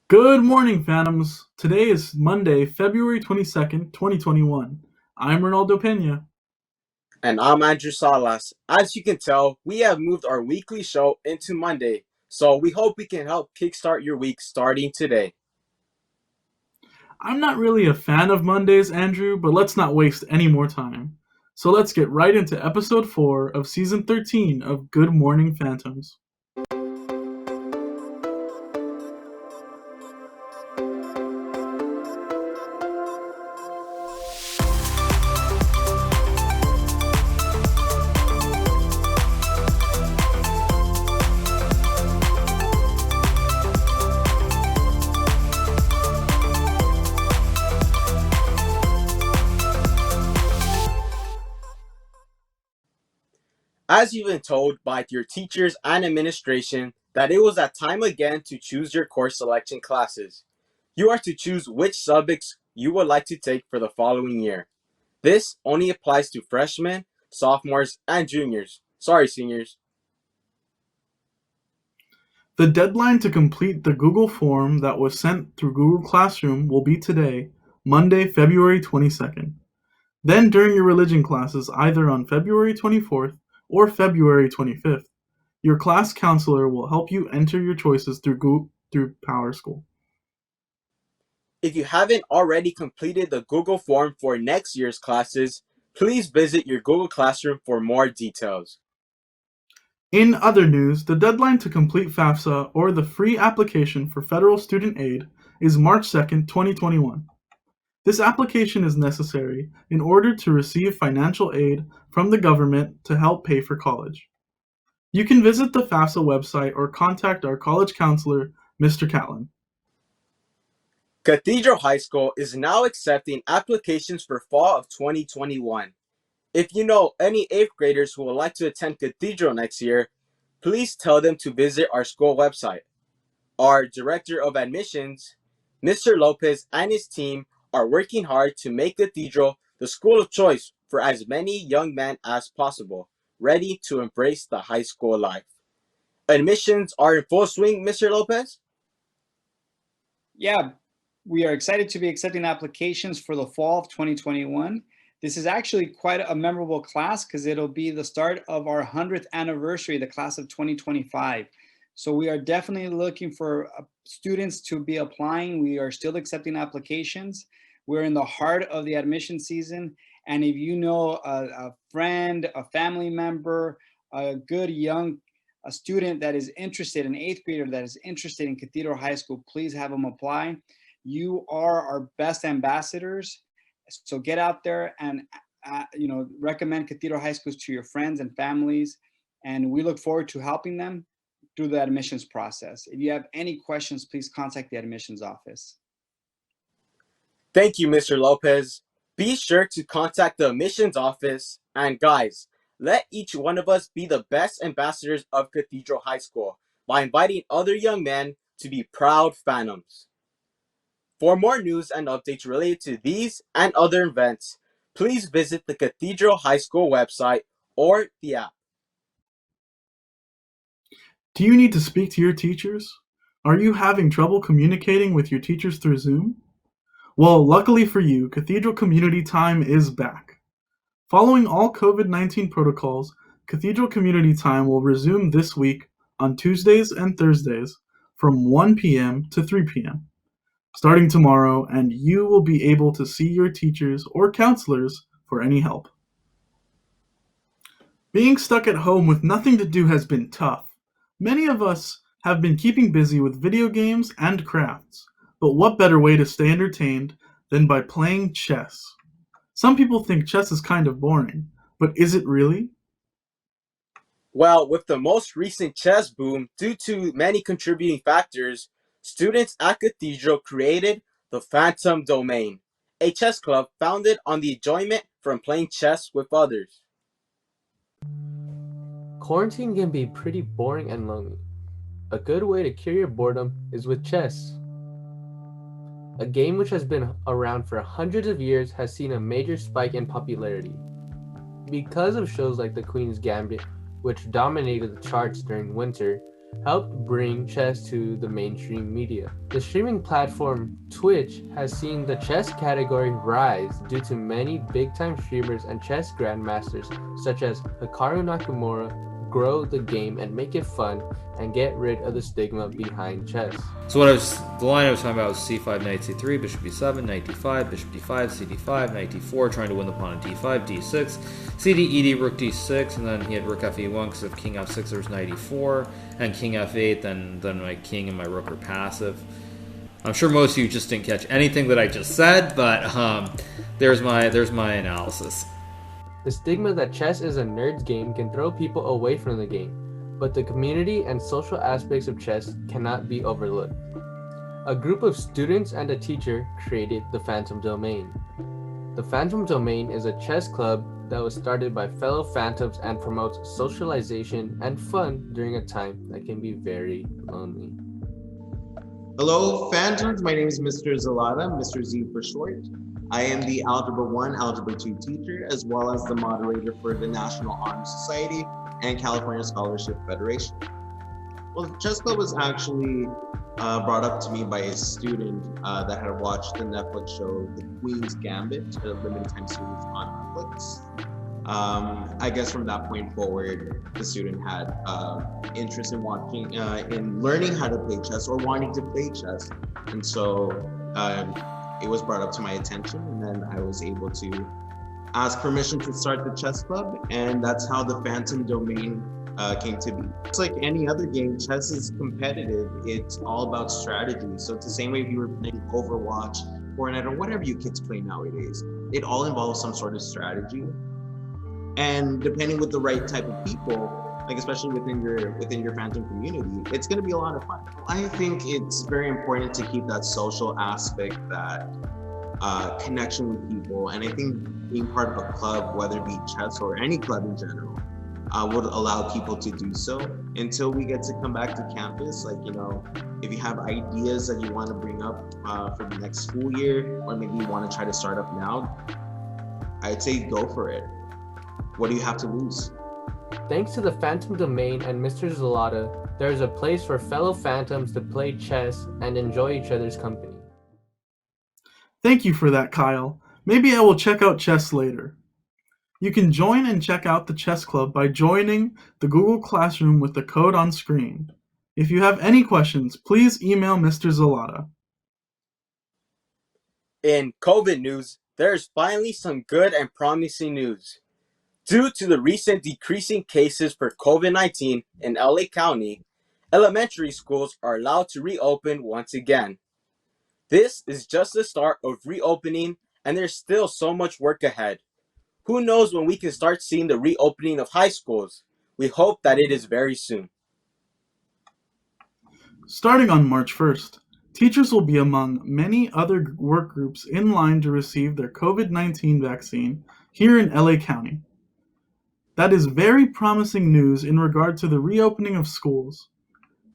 Good morning, Phantoms. Today is Monday, February 22nd, 2021. I'm Ronaldo Pena. And I'm Andrew Salas. As you can tell, we have moved our weekly show into Monday, so we hope we can help kickstart your week starting today. I'm not really a fan of Mondays, Andrew, but let's not waste any more time. So let's get right into episode 4 of season 13 of Good Morning Phantoms. As you've been told by your teachers and administration that it was that time again to choose your course selection classes. You are to choose which subjects you would like to take for the following year. This only applies to freshmen, sophomores, and juniors. Sorry, seniors. The deadline to complete the Google form that was sent through Google Classroom will be today, Monday, February 22nd. Then during your religion classes, either on February 24th or February 25th, your class counselor will help you enter your choices through PowerSchool. If you haven't already completed the Google form for next year's classes, please visit your Google Classroom for more details. In other news, the deadline to complete FAFSA or the free application for federal student aid is March 2nd, 2021. This application is necessary in order to receive financial aid from the government to help pay for college. You can visit the FAFSA website or contact our college counselor, Mr. Catlin. Cathedral High School is now accepting applications for fall of 2021. If you know any 8th graders who would like to attend Cathedral next year, please tell them to visit our school website. Our Director of Admissions, Mr. Lopez, and his team are working hard to make Cathedral the school of choice for as many young men as possible, ready to embrace the high school life. Admissions are in full swing, Mr. Lopez? Yeah, we are excited to be accepting applications for the fall of 2021. This is actually quite a memorable class because it'll be the start of our 100th anniversary, the class of 2025. So we are definitely looking for students to be applying. We are still accepting applications. We're in the heart of the admission season. And if you know a friend, a family member, a good young a student that is interested, an 8th grader that is interested in Cathedral High School, please have them apply. You are our best ambassadors. So get out there and recommend Cathedral High Schools to your friends and families. And we look forward to helping them through the admissions process. If you have any questions, please contact the admissions office. Thank you, Mr. Lopez. Be sure to contact the admissions office. And guys, let each one of us be the best ambassadors of Cathedral High School by inviting other young men to be proud Phantoms. For more news and updates related to these and other events, please visit the Cathedral High School website or the app. Do you need to speak to your teachers? Are you having trouble communicating with your teachers through Zoom? Well, luckily for you, Cathedral Community Time is back. Following all COVID-19 protocols, Cathedral Community Time will resume this week on Tuesdays and Thursdays from 1 p.m. to 3 p.m. starting tomorrow, and you will be able to see your teachers or counselors for any help. Being stuck at home with nothing to do has been tough. Many of us have been keeping busy with video games and crafts, but what better way to stay entertained than by playing chess? Some people think chess is kind of boring, but is it really? Well, with the most recent chess boom, due to many contributing factors, students at Cathedral created the Phantom Domain, a chess club founded on the enjoyment from playing chess with others. Quarantine can be pretty boring and lonely. A good way to cure your boredom is with chess. A game which has been around for hundreds of years has seen a major spike in popularity. Because of shows like The Queen's Gambit, which dominated the charts during winter, helped bring chess to the mainstream media. The streaming platform Twitch has seen the chess category rise due to many big-time streamers and chess grandmasters such as Hikaru Nakamura grow the game and make it fun and get rid of the stigma behind chess. So the line I was talking about was c5, knight c3, bishop b7, knight d5, bishop d5, cd5, knight d4, trying to win the pawn on d5, d6, cd, ed, rook d6, and then he had rook fe1 because of king f6 there's knight e4, and king f8, then my king and my rook are passive. I'm sure most of you just didn't catch anything that I just said, but there's my analysis. The stigma that chess is a nerd's game can throw people away from the game, but the community and social aspects of chess cannot be overlooked. A group of students and a teacher created the Phantom Domain. The Phantom Domain is a chess club that was started by fellow phantoms and promotes socialization and fun during a time that can be very lonely. Hello, Phantoms. My name is Mr. Zalata, Mr. Z for short. I am the Algebra 1, Algebra 2 teacher, as well as the moderator for the National Honor Society and California Scholarship Federation. Well, the chess club was actually brought up to me by a student that had watched the Netflix show The Queen's Gambit, a limited time series on Netflix. I guess from that point forward, the student had interest in watching, in learning how to play chess or wanting to play chess. And so it was brought up to my attention, and then I was able to ask permission to start the chess club, and that's how the Phantom Domain came to be. It's like any other game, chess is competitive. It's all about strategy. So it's the same way if you were playing Overwatch, Fortnite, or whatever you kids play nowadays. It all involves some sort of strategy. And depending with the right type of people, like especially within your Phantom community, it's going to be a lot of fun. I think it's very important to keep that social aspect, that connection with people. And I think being part of a club, whether it be chess or any club in general, would allow people to do so until we get to come back to campus. Like, you know, if you have ideas that you want to bring up for the next school year, or maybe you want to try to start up now, I'd say go for it. What do you have to lose? Thanks to the Phantom Domain and Mr. Zalata, there is a place for fellow phantoms to play chess and enjoy each other's company. Thank you for that, Kyle. Maybe I will check out chess later. You can join and check out the chess club by joining the Google Classroom with the code on screen. If you have any questions, please email Mr. Zalata. In COVID news, there is finally some good and promising news. Due to the recent decreasing cases for COVID-19 in LA County, elementary schools are allowed to reopen once again. This is just the start of reopening, and there's still so much work ahead. Who knows when we can start seeing the reopening of high schools? We hope that it is very soon. Starting on March 1st, teachers will be among many other work groups in line to receive their COVID-19 vaccine here in LA County. That is very promising news in regard to the reopening of schools.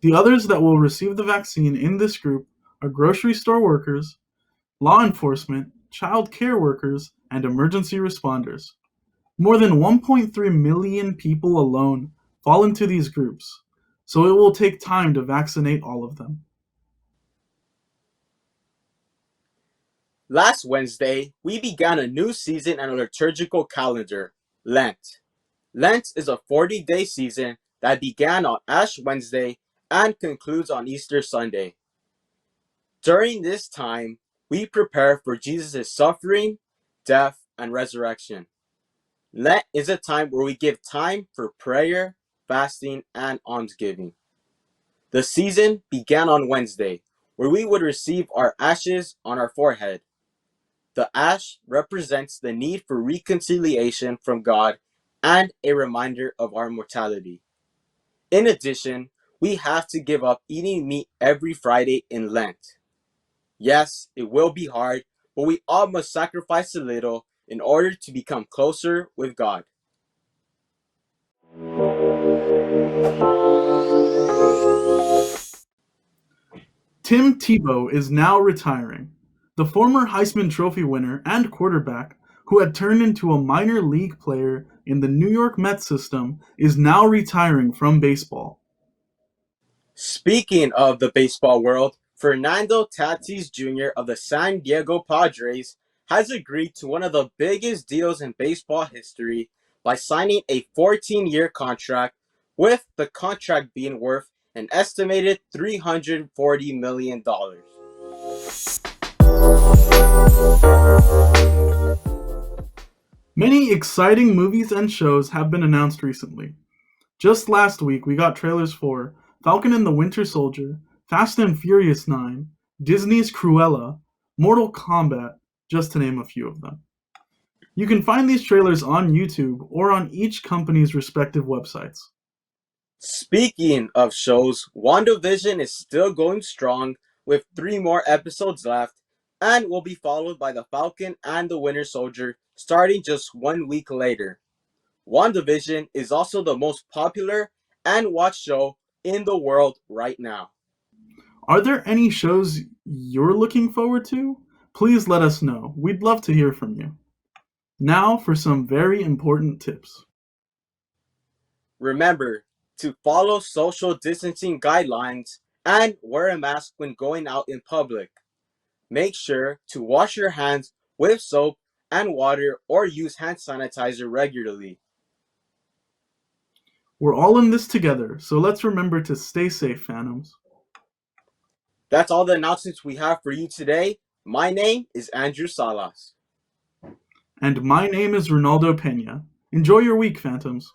The others that will receive the vaccine in this group are grocery store workers, law enforcement, child care workers, and emergency responders. More than 1.3 million people alone fall into these groups, so it will take time to vaccinate all of them. Last Wednesday, we began a new season and a liturgical calendar, Lent. Lent is a 40-day season that began on Ash Wednesday and concludes on Easter Sunday. During this time, we prepare for Jesus' suffering, death, and resurrection. Lent is a time where we give time for prayer, fasting, and almsgiving. The season began on Wednesday, where we would receive our ashes on our forehead. The ash represents the need for reconciliation from God and a reminder of our mortality. In addition, we have to give up eating meat every Friday in Lent. Yes, it will be hard, but we all must sacrifice a little in order to become closer with God. Tim Tebow is now retiring. The former Heisman Trophy winner and quarterback, who had turned into a minor league player in the New York Mets system, is now retiring from baseball. Speaking of the baseball world, Fernando Tatis Jr. of the San Diego Padres has agreed to one of the biggest deals in baseball history by signing a 14-year contract, with the contract being worth an estimated $340 million. Many exciting movies and shows have been announced recently. Just last week, we got trailers for Falcon and the Winter Soldier, Fast and Furious 9, Disney's Cruella, Mortal Kombat, just to name a few of them. You can find these trailers on YouTube or on each company's respective websites. Speaking of shows, WandaVision is still going strong with 3 more episodes left and will be followed by The Falcon and the Winter Soldier starting just 1 week later. WandaVision is also the most popular and watched show in the world right now. Are there any shows you're looking forward to? Please let us know. We'd love to hear from you. Now for some very important tips. Remember to follow social distancing guidelines and wear a mask when going out in public. Make sure to wash your hands with soap and water or use hand sanitizer regularly. We're all in this together, so let's remember to stay safe, Phantoms. That's all the announcements we have for you today. My name is Andrew Salas. And my name is Ronaldo Pena. Enjoy your week, Phantoms.